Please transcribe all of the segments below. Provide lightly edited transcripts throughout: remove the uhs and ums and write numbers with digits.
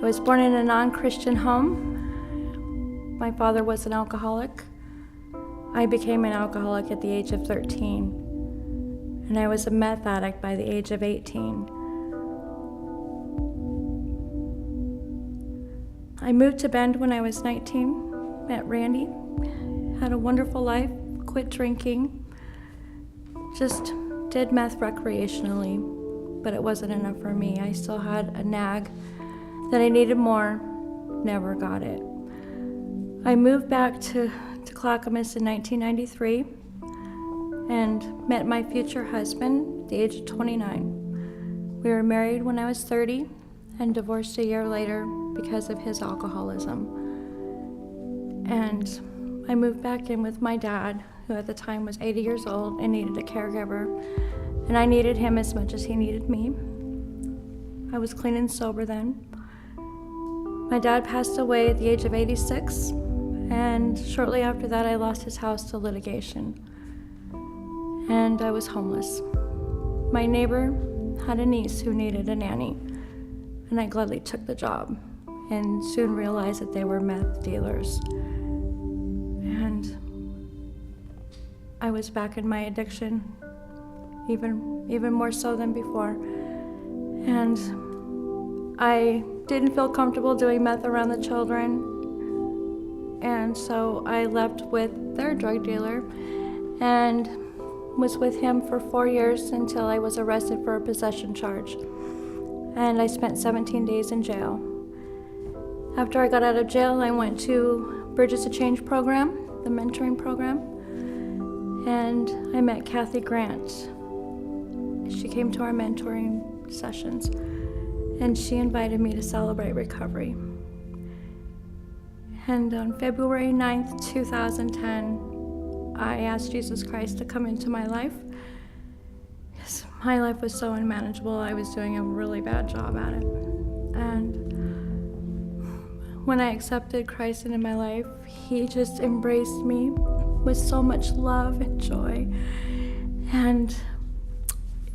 I was born in a non-Christian home. My father was an alcoholic. I became an alcoholic at the age of 13, and I was a meth addict by the age of 18. I moved to Bend when I was 19, met Randy, had a wonderful life, quit drinking, just did meth recreationally, but it wasn't enough for me. I still had a nag that I needed more, never got it. I moved back to Clackamas in 1993 and met my future husband at the age of 29. We were married when I was 30 and divorced a year later because of his alcoholism. And I moved back in with my dad, who at the time was 80 years old and needed a caregiver, and I needed him as much as he needed me. I was clean and sober then. My dad passed away at the age of 86, and shortly after that I lost his house to litigation, and I was homeless. My neighbor had a niece who needed a nanny, and I gladly took the job and soon realized that they were meth dealers. And I was back in my addiction, even more so than before. And I didn't feel comfortable doing meth around the children, and so I left with their drug dealer and was with him for 4 years until I was arrested for a possession charge. And I spent 17 days in jail. After I got out of jail, I went to Bridges to Change program, the mentoring program, and I met Kathy Grant. She came to our mentoring sessions, and she invited me to celebrate recovery. And on February 9th, 2010, I asked Jesus Christ to come into my life, because my life was so unmanageable. I was doing a really bad job at it. And when I accepted Christ into my life, he just embraced me with so much love and joy. And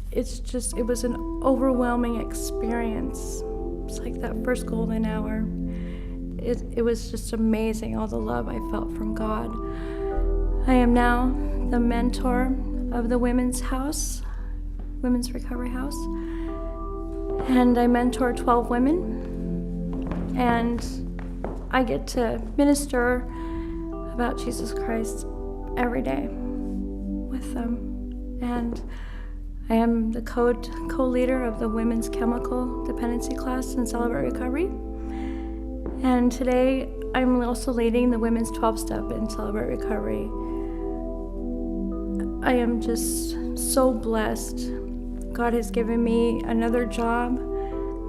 it was an overwhelming experience. It's like that first golden hour. It was just amazing, all the love I felt from God. I am now the mentor of the Women's Recovery House. And I mentor 12 women. And I get to minister about Jesus Christ every day with them. And I am the co-leader of the Women's Chemical Dependency class in Celebrate Recovery. And today, I'm also leading the Women's 12-Step in Celebrate Recovery. I am just so blessed. God has given me another job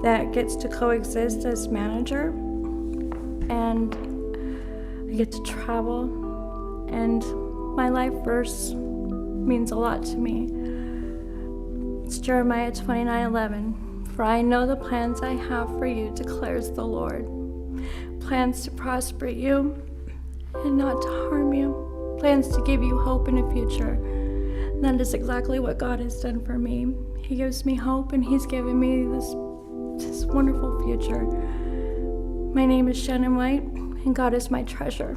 that gets to coexist as manager, and I get to travel, and my life verse means a lot to me. It's Jeremiah 29:11. For I know the plans I have for you, declares the Lord. Plans to prosper you and not to harm you. Plans to give you hope in a future. And that is exactly what God has done for me. He gives me hope, and he's given me this wonderful future. My name is Shannon White, and God is my treasure.